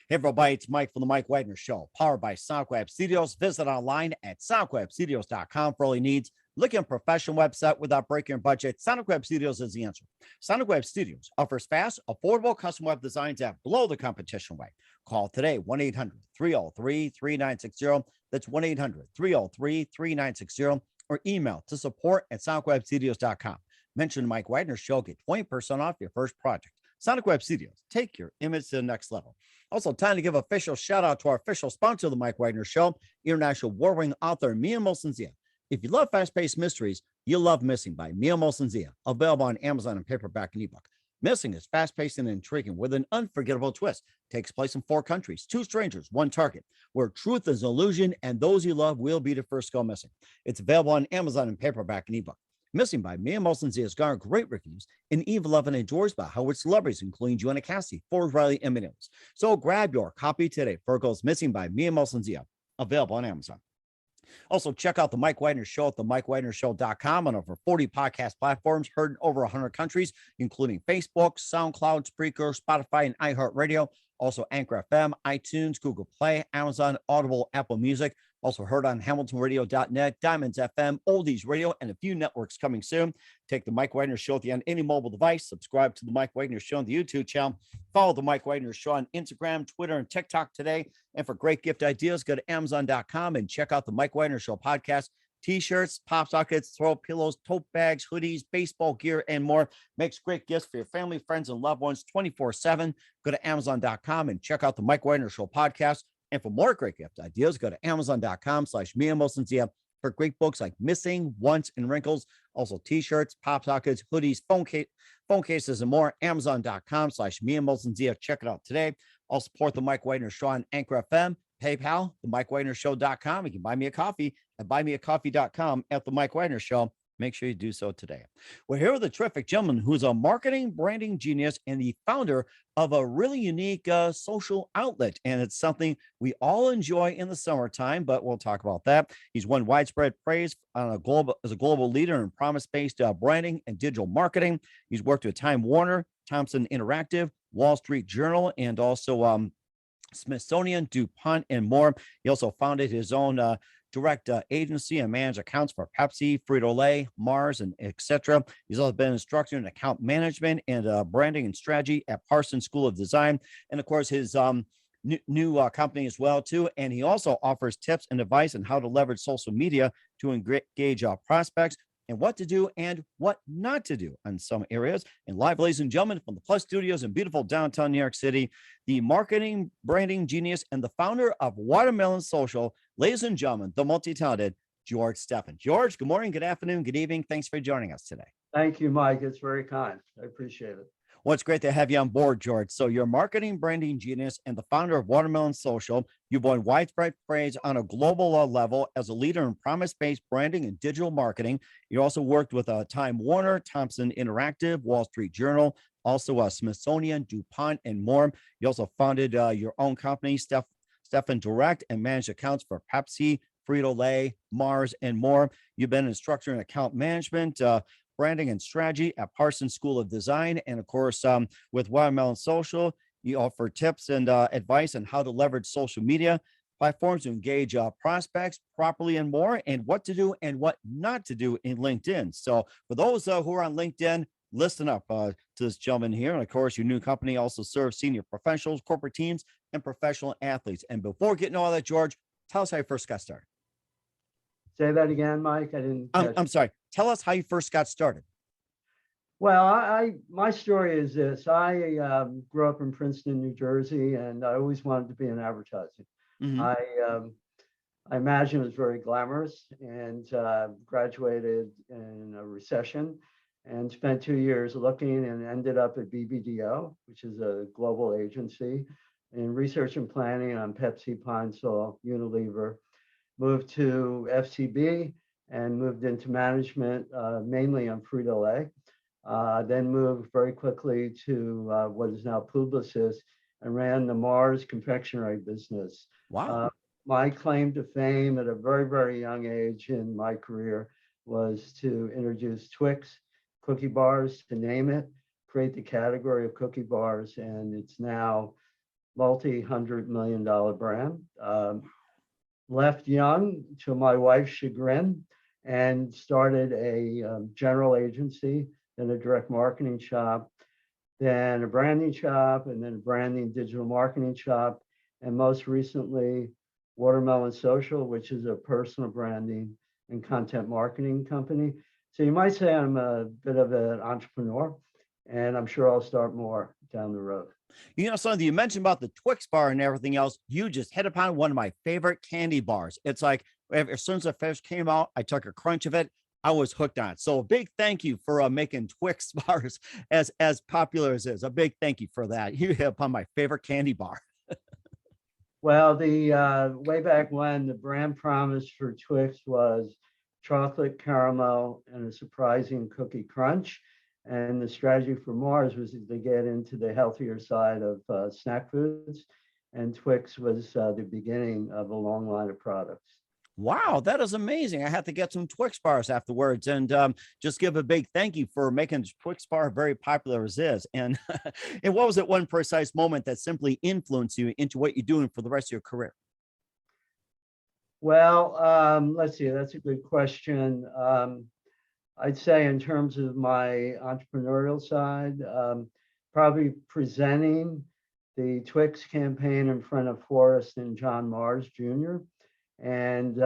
Hey, everybody, it's Mike from the Mike Wagner Show, powered by SoundWeb Studios. Visit online at soundwebstudios.com for all your needs. Looking at a professional website without breaking your budget, SonicWeb Studios is the answer. SonicWeb Studios offers fast, affordable custom web designs that blow the competition away. Call today, 1-800-303-3960. That's 1-800-303-3960. Or email to support@sonicwebstudios.com. Mention the Mike Wagner Show, get 20% off your first project. SonicWeb Studios, take your image to the next level. Also, time to give official shout out to our official sponsor of the Mike Wagner Show, international award-winning author Mia Molson-Zia. If you love fast-paced mysteries, you'll love Missing by Mia Molson-Zia, available on Amazon in paperback and ebook. Missing is fast-paced and intriguing with an unforgettable twist. Takes place in 4 countries, 2 strangers, 1 target, where truth is an illusion and those you love will be the first to go missing. It's available on Amazon in paperback and ebook. Missing by Mia Molson-Zia has garnered great reviews and even loved and enjoyed by Howard celebrities, including Joanna Cassidy, Ford Riley, and many others. So grab your copy today. Virgo's Missing by Mia Molson-Zia, available on Amazon. Also, check out the Mike Wagner Show at themikewagnershow.com on over 40 podcast platforms, heard in over 100 countries, including Facebook, SoundCloud, Spreaker, Spotify, and iHeartRadio. Also, Anchor FM, iTunes, Google Play, Amazon, Audible, Apple Music. Also heard on HamiltonRadio.net, Diamonds FM, Oldies Radio, and a few networks coming soon. Take the Mike Wagner Show at the end any mobile device. Subscribe to the Mike Wagner Show on the YouTube channel. Follow the Mike Wagner Show on Instagram, Twitter, and TikTok today. And for great gift ideas, go to Amazon.com and check out the Mike Wagner Show podcast. T-shirts, pop sockets, throw pillows, tote bags, hoodies, baseball gear, and more. Makes great gifts for your family, friends, and loved ones 24/7. Go to Amazon.com and check out the Mike Wagner Show podcast. And for more great gift ideas, go to Amazon.com/Mia Molson-Zia for great books like Missing, Once, and Wrinkles. Also T-shirts, pop sockets, hoodies, phone cases, and more. Amazon.com/Mia Molson-Zia. Check it out today. I'll support the Mike Wagner Show on Anchor FM, PayPal, themikewagnershow.com. You can buy me a coffee at buymeacoffee.com at the Mike Wagner Show. Make sure you do so today. We're here with a terrific gentleman who's a marketing branding genius and the founder of a really unique social outlet. And it's something we all enjoy in the summertime, but we'll talk about that. He's won widespread praise on as a global leader in promise-based branding and digital marketing. He's worked with Time Warner, Thomson Interactive, Wall Street Journal, and also Smithsonian, DuPont, and more. He also founded his own direct agency and manage accounts for Pepsi, Frito-Lay, Mars, and etc. He's also been an instructor in account management and branding and strategy at Parsons School of Design. And of course, his new company as well, too. And he also offers tips and advice on how to leverage social media to engage prospects and what to do and what not to do in some areas. And live, ladies and gentlemen, from the Plus Studios in beautiful downtown New York City, the marketing branding genius and the founder of Watermelon Social, ladies and gentlemen, the multi-talented George Stephan. George, good morning, good afternoon, good evening. Thanks for joining us today. Thank you, Mike. It's very kind. I appreciate it. Well, it's great to have you on board, George. So you're a marketing branding genius and the founder of Watermelon Social. You've won widespread praise on a global level as a leader in promise-based branding and digital marketing. You also worked with Time Warner, Thomson Interactive, Wall Street Journal, also Smithsonian, DuPont, and more. You also founded your own company, Stephan Direct, and managed accounts for Pepsi, Frito-Lay, Mars, and more. You've been an instructor in account management, branding and strategy at Parsons School of Design. And of course, with Watermelon Social, you offer tips and advice on how to leverage social media platforms to engage prospects properly and more, and what to do and what not to do in LinkedIn. So for those who are on LinkedIn, listen up to this gentleman here. And of course, your new company also serves senior professionals, corporate teams, and professional athletes. And before getting all that, George, tell us how you first got started. Say that again, Mike. I didn't. I'm sorry. Tell us how you first got started. Well, my story is this. I grew up in Princeton, New Jersey, and I always wanted to be in advertising. Mm-hmm. I imagine it was very glamorous, and graduated in a recession and spent 2 years looking and ended up at BBDO, which is a global agency in research and planning on Pepsi, Pine Sol, Unilever. Moved to FCB and moved into management, mainly on Frito-Lay. Then moved very quickly to what is now Publicis and ran the Mars confectionery business. Wow. My claim to fame at a very, very young age in my career was to introduce Twix cookie bars, to name it, create the category of cookie bars. And it's now multi-$100 million brand. Left young to my wife's chagrin and started a general agency, then a direct marketing shop, then a branding shop, and then a branding digital marketing shop, and most recently, Watermelon Social, which is a personal branding and content marketing company. So you might say I'm a bit of an entrepreneur, and I'm sure I'll start more down the road. You know, something you mentioned about the Twix bar and everything else, you just hit upon one of my favorite candy bars. It's like as soon as the fish came out, I took a crunch of it. I was hooked on it. So a big thank you for making Twix bars as popular as it is. A big thank you for that. You hit upon my favorite candy bar. Well, the way back when the brand promise for Twix was chocolate caramel and a surprising cookie crunch. And the strategy for Mars was to get into the healthier side of snack foods. And Twix was the beginning of a long line of products. Wow, that is amazing. I have to get some Twix bars afterwards and just give a big thank you for making Twix bar very popular as is. And, and what was it one precise moment that simply influenced you into what you're doing for the rest of your career? Well, let's see, that's a good question. I'd say in terms of my entrepreneurial side, probably presenting the Twix campaign in front of Forrest and John Mars Jr. And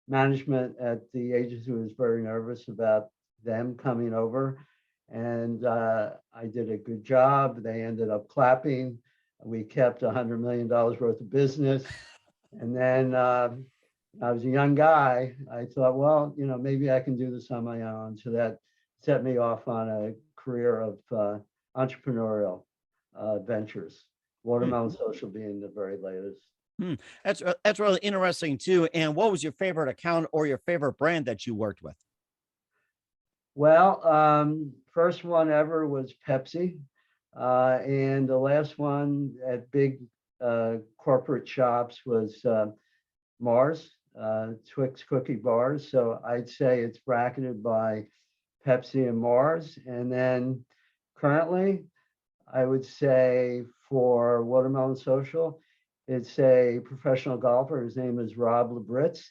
management at the agency was very nervous about them coming over. And I did a good job. They ended up clapping. We kept $100 million worth of business. And then I was a young guy. I thought, well, maybe I can do this on my own. So that set me off on a career of entrepreneurial ventures. Watermelon Social being the very latest. Hmm. That's really interesting too. And what was your favorite account or your favorite brand that you worked with? Well, first one ever was Pepsi. And the last one at big corporate shops was Mars, Twix cookie bars. So I'd say it's bracketed by Pepsi and Mars. And then currently, I would say for Watermelon Social, it's a professional golfer. His name is Rob Labritz.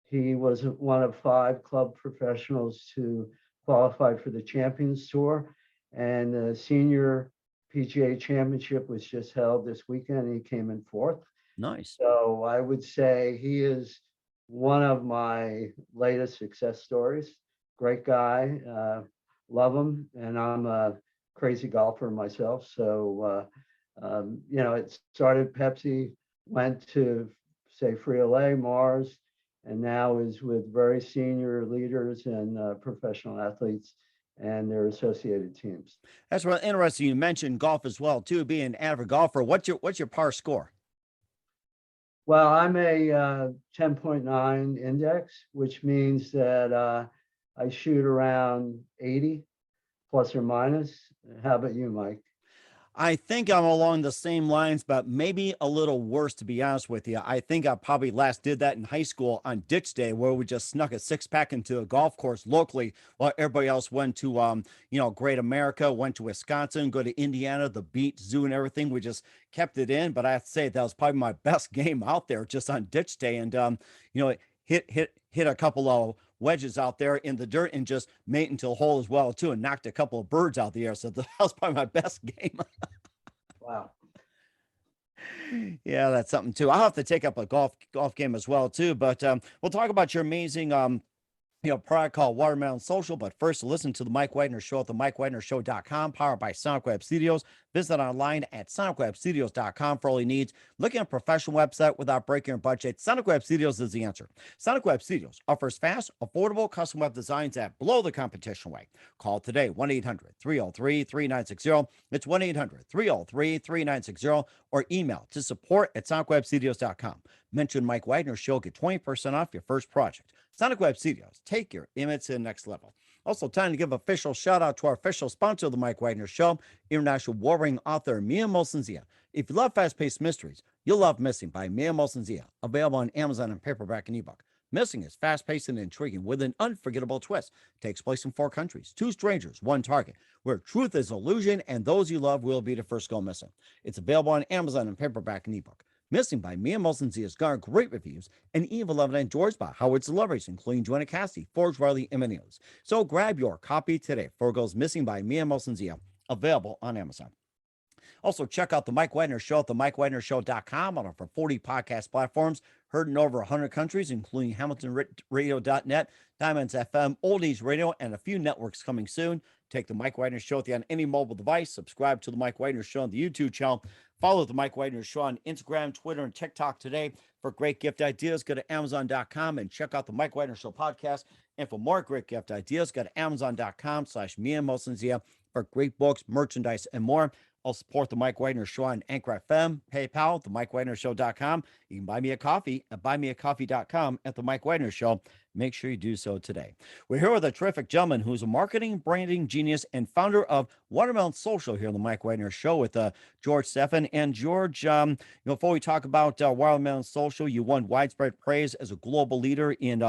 He was one of 5 club professionals to qualify for the Champions Tour. And the senior PGA championship was just held this weekend. He came in 4th. Nice. So I would say he is one of my latest success stories. Great guy, love him, and I'm a crazy golfer myself. So it started Pepsi, went to say Frito-Lay, Mars, and now is with very senior leaders and professional athletes and their associated teams. That's really interesting. You mentioned golf as well too, being an avid golfer. What's your par score? Well, I'm a 10.9 index, which means that I shoot around 80 plus or minus. How about you, Mike? I think I'm along the same lines, but maybe a little worse, to be honest with you. I think I probably last did that in high school on ditch day, where we just snuck a 6-pack into a golf course locally while everybody else went to, Great America, went to Wisconsin, go to Indiana, the beach, zoo, and everything. We just kept it in. But I have to say that was probably my best game out there just on ditch day. And, hit a couple of wedges out there in the dirt and just made it into a hole as well too, and knocked a couple of birds out the air. So that was probably my best game. Wow. Yeah, that's something too. I'll have to take up a golf game as well too. But we'll talk about your amazing product called Watermelon Social. But first, listen to the Mike Wagner Show at the MikeWagnerShow.com, powered by Sonic Web Studios. Visit online at SonicWebStudios.com for all your needs. Looking at a professional website without breaking your budget, Sonic Web Studios is the answer. Sonic Web Studios offers fast, affordable custom web designs that blow the competition away. Call today, 1-800-303-3960. It's 1-800-303-3960, or email to support@SonicWebStudios.com. Mention Mike Wagner Show, get 20% off your first project. Sonic Web Studios, take your image to the next level. Also, time to give official shout out to our official sponsor of the Mike Wagner Show, international warring author Mia Molson-Zia. If you love fast-paced mysteries, you'll love Missing by Mia Molson-Zia, available on Amazon and paperback and ebook. Missing is fast-paced and intriguing with an unforgettable twist. It takes place in 4 countries, 2 strangers, 1 target, where truth is illusion and those you love will be the first go missing. It's available on Amazon in paperback and ebook. Missing by Mia Molson has garnered great reviews and even beloved and enjoyed by Howard celebrities, including Joanna Cassidy, Forge Riley, and many others. So grab your copy today. For Goes Missing by Mia Molson, available on Amazon. Also, check out The Mike Wagner Show at themikewagnershow.com on over 40 podcast platforms, heard in over 100 countries, including hamiltonradio.net, Diamonds FM, Oldies Radio, and a few networks coming soon. Take The Mike Wagner Show on any mobile device. Subscribe to The Mike Wagner Show on the YouTube channel. Follow The Mike Wagner Show on Instagram, Twitter, and TikTok today. For great gift ideas, go to Amazon.com and check out The Mike Wagner Show podcast. And for more great gift ideas, go to Amazon.com/Mia Molson for great books, merchandise, and more. I'll support The Mike Wagner Show on Anchor FM, PayPal, themikewagnershow.com. You can buy me a coffee at buymeacoffee.com at The Mike Wagner Show. Make sure you do so today. We're here with a terrific gentleman who's a marketing, branding genius and founder of Watermelon Social here on The Mike Wagner Show with George Stephan. And George, before we talk about Watermelon Social, you won widespread praise as a global leader in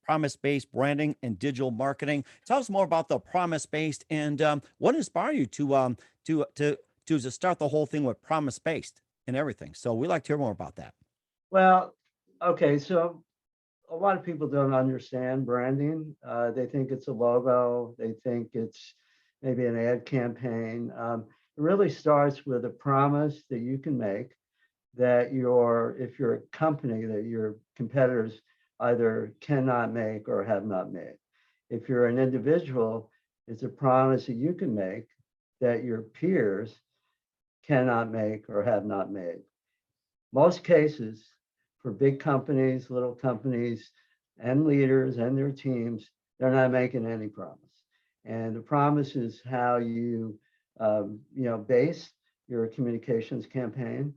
promise-based branding and digital marketing. Tell us more about the promise-based and what inspired you to start the whole thing with promise-based and everything. So we'd like to hear more about that. Well, okay, so a lot of people don't understand branding. They think it's a logo. They think it's maybe an ad campaign. It really starts with a promise that you can make that if you're a company, that your competitors either cannot make or have not made. If you're an individual, it's a promise that you can make that your peers cannot make or have not made. Most cases, for big companies, little companies, and leaders and their teams, they're not making any promise. And the promise is how you, base your communications campaign.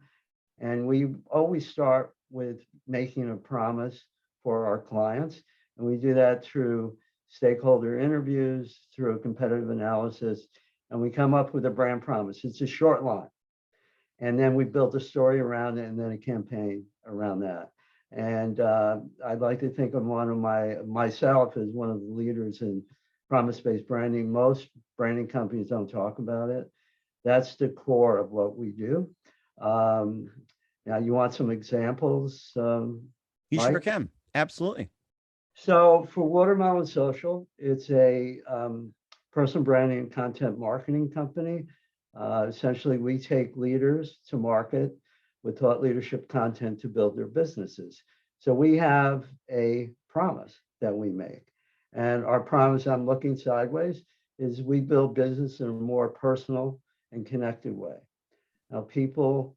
And we always start with making a promise for our clients. And we do that through stakeholder interviews, through competitive analysis, and we come up with a brand promise. It's a short line. And then we build a story around it and then a campaign around that. And I'd like to think of myself as one of the leaders in promise-based branding. Most branding companies don't talk about it. That's the core of what we do. Now, you want some examples? You Mike? sure can. Absolutely. So for Watermelon Social, it's a personal branding and content marketing company. Essentially, we take leaders to market with thought leadership content to build their businesses. So we have a promise that we make. And our promise, I'm looking sideways, is we build business in a more personal and connected way. Now, people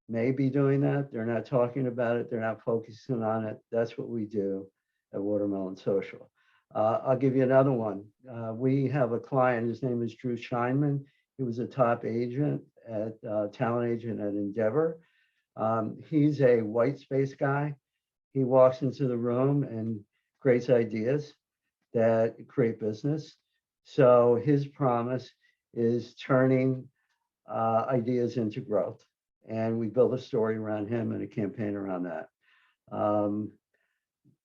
may be doing that. They're not talking about it. They're not focusing on it. That's what we do at Watermelon Social. I'll give you another one. We have a client, his name is Drew Scheinman. He was a top agent talent agent at Endeavor. He's a white space guy. He walks into the room and creates ideas that create business. So his promise is turning ideas into growth. And we build a story around him and a campaign around that.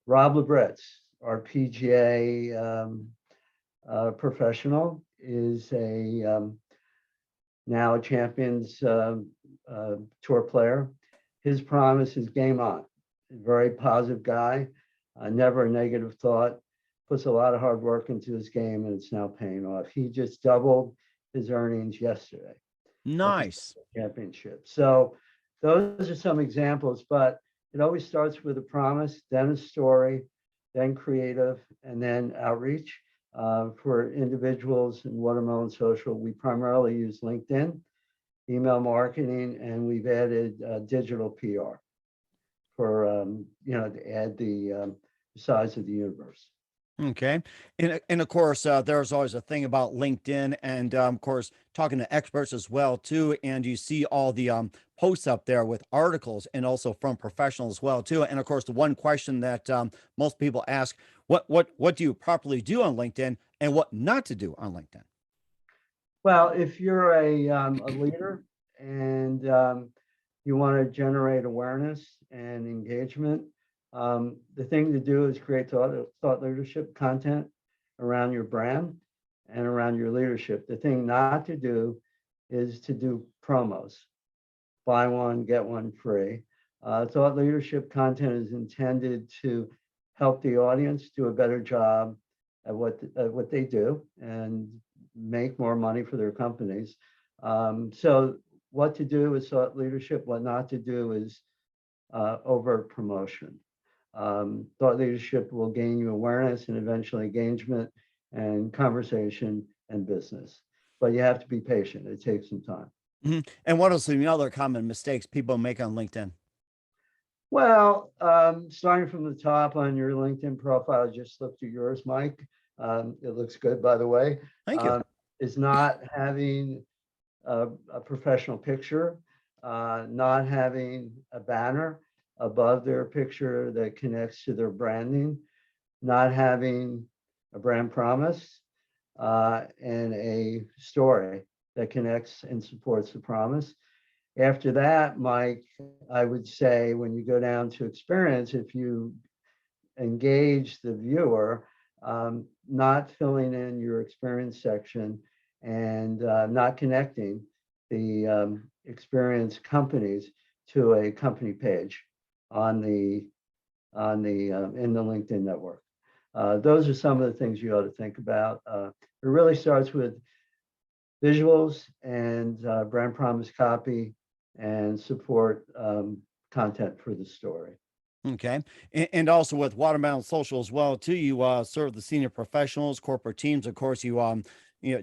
Rob Labretz, our PGA professional, is now a Champions Tour player. His promise is game on. Very positive guy, never a negative thought, puts a lot of hard work into his game, and it's now paying off. He just doubled his earnings yesterday. Nice. Championship. So those are some examples, but it always starts with a promise, then a story, then creative, and then outreach. For individuals in Watermelon Social, we primarily use LinkedIn, email marketing, and we've added digital PR for to add the size of the universe. Okay. And of course, there's always a thing about LinkedIn and, of course, talking to experts as well, too. And you see all the posts up there with articles and also from professionals as well, too. And of course, the one question that most people ask, what do you properly do on LinkedIn and what not to do on LinkedIn? Well, if you're a leader and you want to generate awareness and engagement, The thing to do is create thought leadership content around your brand and around your leadership. The thing not to do is to do promos, buy one, get one free. Thought leadership content is intended to help the audience do a better job at what they do and make more money for their companies. So what to do is thought leadership, what not to do is overt promotion. Thought leadership will gain you awareness and eventually engagement and conversation and business. But you have to be patient. It takes some time. And what are some other common mistakes people make on LinkedIn? Well, starting from the top on your LinkedIn profile, I just looked at yours, Mike. It looks good, by the way. Thank you. Is not having a professional picture, not having a banner above their picture that connects to their branding, not having a brand promise, and a story that connects and supports the promise. After that, Mike, I would say when you go down to experience, if you engage the viewer, not filling in your experience section and not connecting the experience companies to a company page on the in the LinkedIn network. Those are some of the things you ought to think about. It really starts with visuals and brand promise copy and support content for the story. Okay. And also with Watermelon Social as well, too, you serve the senior professionals, corporate teams. Of course, you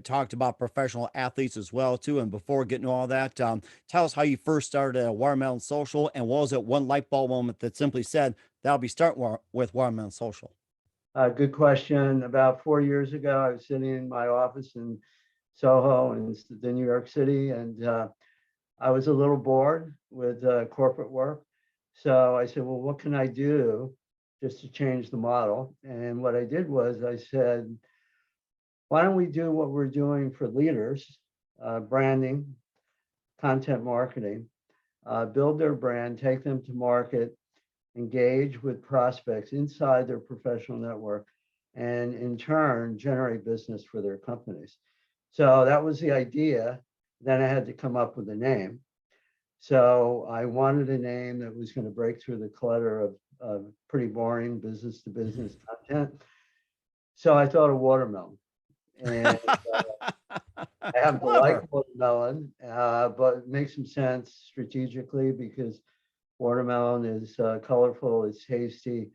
talked about professional athletes as well, too. And before getting to all that, tell us how you first started at Watermelon Social, and what was it one light bulb moment that simply said, that'll be starting with Watermelon Social? Good question. About 4 years ago, I was sitting in my office in Soho in the New York City, and I was a little bored with corporate work. So I said, well, what can I do just to change the model? And what I did was I said, why don't we do what we're doing for leaders, branding, content marketing, build their brand, take them to market, engage with prospects inside their professional network, and in turn, generate business for their companies. So that was the idea. Then I had to come up with a name. So I wanted a name that was going to break through the clutter of pretty boring business to business content. So I thought of watermelon. And I happen to like Clever. watermelon, but it makes some sense strategically because watermelon is colorful, it's tasty,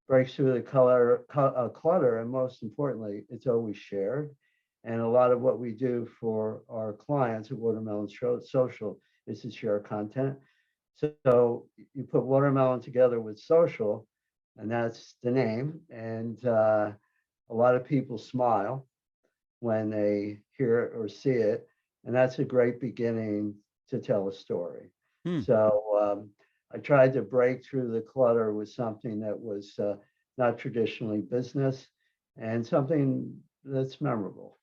breaks through the clutter, and most importantly, it's always shared. And a lot of what we do for our clients at Watermelon Social is to share content. So you put watermelon together with social, and that's the name. And a lot of people smile when they hear it or see it. And that's a great beginning to tell a story. So I tried to break through the clutter with something that was not traditionally business and something that's memorable.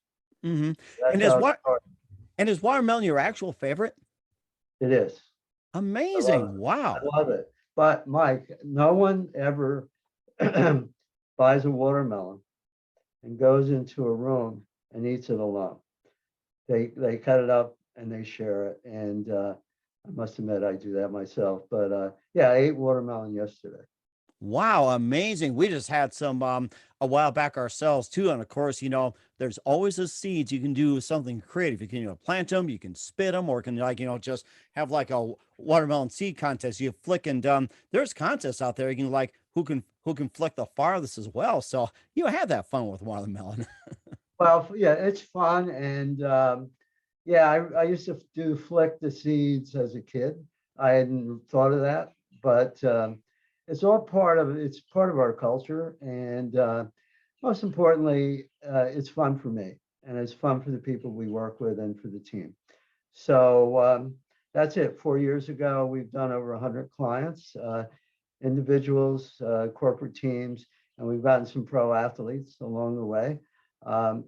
And That's is how it what started. and is watermelon your actual favorite? It is. I love Amazing. it. Wow. I love it. But Mike, no one ever buys a watermelon and goes into a room and eats it alone. They cut it up and they share it. And I must admit I do that myself. But yeah, I ate watermelon yesterday. Wow, amazing. We just had some a while back ourselves too. And of course, there's always a seeds. You can do something creative. You can, plant them, you can spit them, or can just have like a watermelon seed contest. You flick and there's contests out there. You can like who can flick the farthest as well. So you had that fun with watermelon. Well, yeah, it's fun. And yeah, I used to do flick the seeds as a kid. I hadn't thought of that, but it's all it's part of our culture. And most importantly, it's fun for me and it's fun for the people we work with and for the team. So that's it. 4 years ago, we've done over 100 clients, individuals, corporate teams, and we've gotten some pro athletes along the way.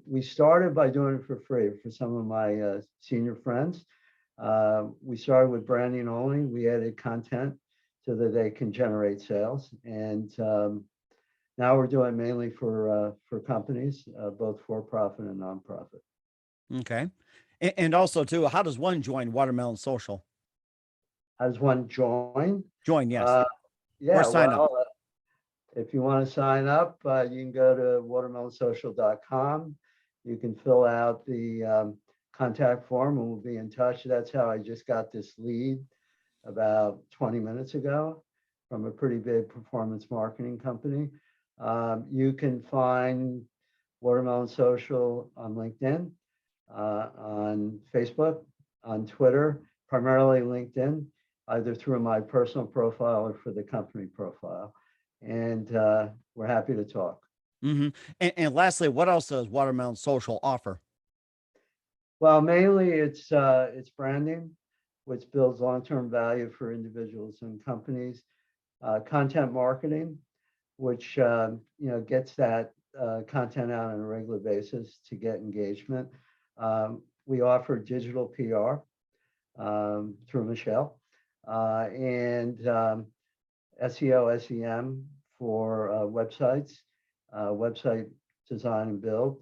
We started by doing it for free for some of my senior friends. We started with branding only. We added content so that they can generate sales. And now we're doing mainly for companies, both for profit and nonprofit. Okay. And also too, how does one join Watermelon Social? How does one join? Join, yes. Uh, Or yeah, sign up. well, if you want to sign up, you can go to watermelonsocial.com. You can fill out the contact form and we'll be in touch. That's how I just got this lead about 20 minutes ago from a pretty big performance marketing company. You can find Watermelon Social on LinkedIn, on Facebook, on Twitter, primarily LinkedIn, either through my personal profile or for the company profile. And we're happy to talk. Hmm. And lastly, what else does Watermelon Social offer? Well, mainly it's branding, which builds long-term value for individuals and companies. Content marketing, which gets that content out on a regular basis to get engagement. We offer digital PR through Michelle, and SEO, SEM for websites, website design and build.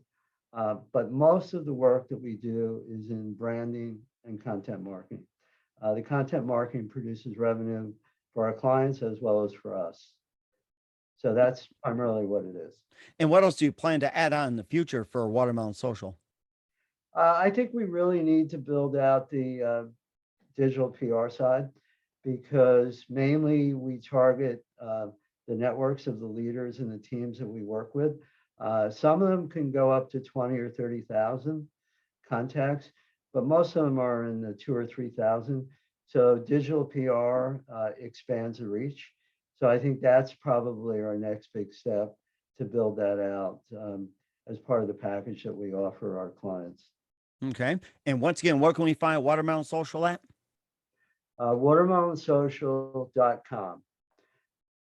But most of the work that we do is in branding and content marketing. The content marketing produces revenue for our clients as well as for us. So that's primarily what it is. And what else do you plan to add on in the future for Watermelon Social? I think we really need to build out the digital PR side because mainly we target the networks of the leaders and the teams that we work with. Some of them can go up to 20 or 30,000 contacts, but most of them are in the 2 or 3,000. So digital PR expands the reach. So I think that's probably our next big step to build that out as part of the package that we offer our clients. Okay. And once again, where can we find Watermelon Social at? Watermelonsocial.com.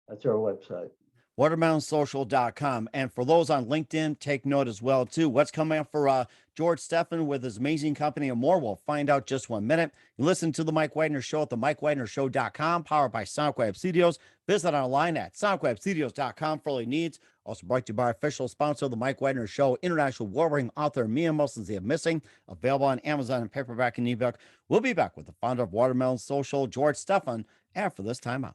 That's our website. Watermelonsocial.com. And for those on LinkedIn, take note as well, too. What's coming up for George Stephan with his amazing company and more? We'll find out just 1 minute. You listen to the Mike Widener Show at the MikeWidenerShow.com, powered by SonicWeb Studios. Visit online at SonicWebStudios.com for all your needs. Also brought to you by our official sponsor, the Mike Widener Show, international award-winning author Mia Molson's Missing, available on Amazon and paperback and ebook. We'll be back with the founder of Watermelon Social, George Stephan, after this timeout.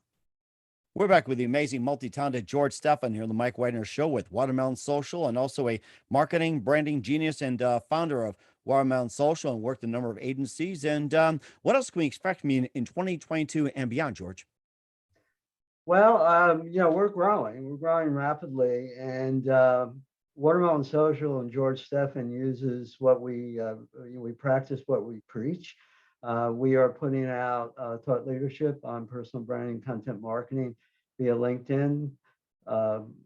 We're back with the amazing multi-talented George Stephan here on the Mike Widener Show with Watermelon Social, and also a marketing, branding genius and founder of Watermelon Social, and worked a number of agencies. And what else can we expect from you in 2022 and beyond, George? Well, we're growing. We're growing rapidly, and Watermelon Social and George Stephan uses what we practice what we preach. We are putting out thought leadership on personal branding, content marketing via LinkedIn,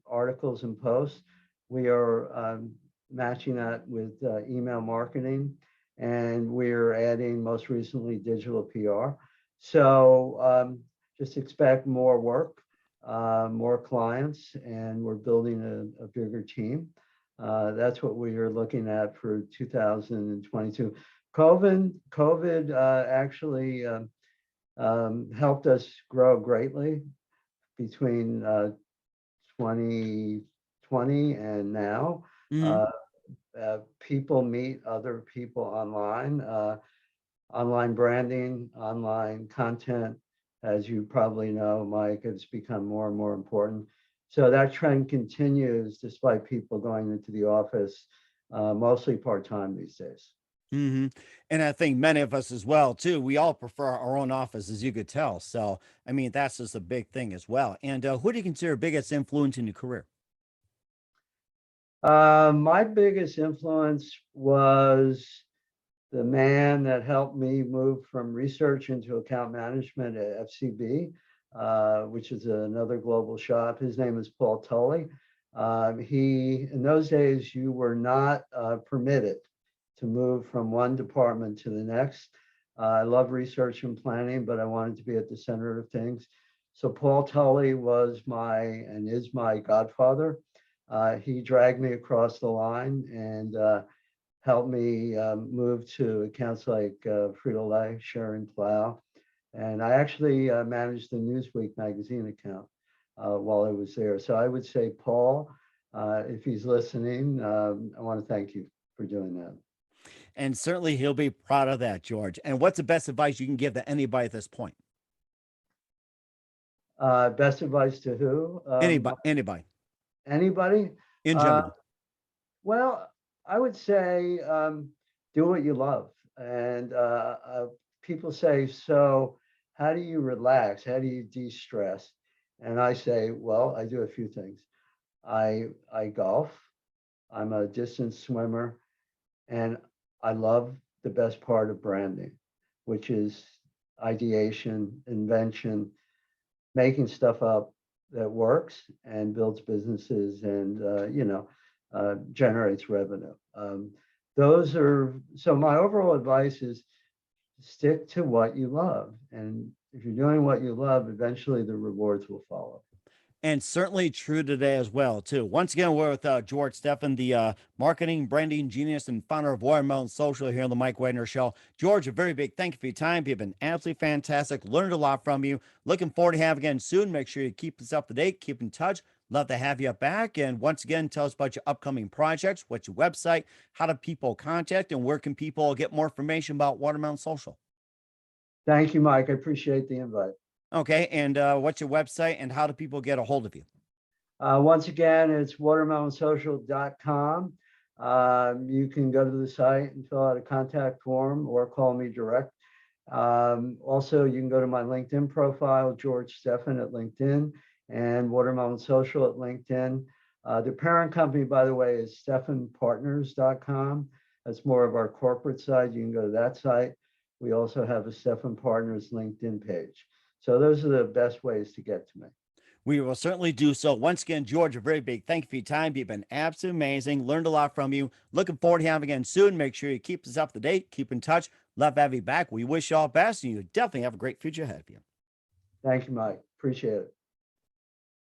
articles and posts. We are matching that with email marketing, and we're adding most recently digital PR. So just expect more work, more clients, and we're building a bigger team. That's what we are looking at for 2022. COVID actually helped us grow greatly between 2020 and now. Mhm. People meet other people online, online branding, online content, as you probably know, Mike, has become more and more important. So that trend continues despite people going into the office, mostly part-time these days. Hmm. And I think many of us as well, too, we all prefer our own office, as you could tell. So, I mean, that's just a big thing as well. And who do you consider biggest influence in your career? My biggest influence was the man that helped me move from research into account management at FCB, which is another global shop. His name is Paul Tully. In those days, you were not permitted to move from one department to the next. I love research and planning, but I wanted to be at the center of things. So Paul Tully was and is my godfather. He dragged me across the line and helped me move to accounts like Frito-Lay, Sharon Plow, And I actually managed the Newsweek magazine account while I was there. So I would say, Paul, if he's listening, I want to thank you for doing that. And certainly he'll be proud of that, George. And what's the best advice you can give to anybody at this point? Best advice to who? Anybody Anybody? in Uh, general. well, I would say do what you love. And people say, so how do you relax? How do you de-stress? And I say, well, I do a few things. I golf. I'm a distance swimmer, and I love the best part of branding, which is ideation, invention, making stuff up that works and builds businesses and generates revenue. Those are so. My overall advice is stick to what you love, and if you're doing what you love, eventually the rewards will follow. And certainly true today as well, too. Once again, we're with George Stephan, the marketing, branding genius and founder of Watermelon Social here on the Mike Wagner Show. George, a very big thank you for your time. You've been absolutely fantastic. Learned a lot from you. Looking forward to having you again soon. Make sure you keep us up to date, keep in touch. Love to have you back. And once again, tell us about your upcoming projects, what's your website, how do people contact, and where can people get more information about Watermelon Social? Thank you, Mike. I appreciate the invite. Okay, and what's your website and how do people get a hold of you? Once again, it's watermelonsocial.com. You can go to the site and fill out a contact form or call me direct. Also, you can go to my LinkedIn profile, George Stephan at LinkedIn, and Watermelon Social at LinkedIn. The parent company, by the way, is stephanpartners.com. That's more of our corporate side. You can go to that site. We also have a Stephan Partners LinkedIn page. So those are the best ways to get to me. We will certainly do so. Once again, George, a very big thank you for your time. You've been absolutely amazing. Learned a lot from you. Looking forward to having you again soon. Make sure you keep us up to date. Keep in touch. Love to have you back. We wish you all best, and you definitely have a great future ahead of you. Thank you, Mike. Appreciate it.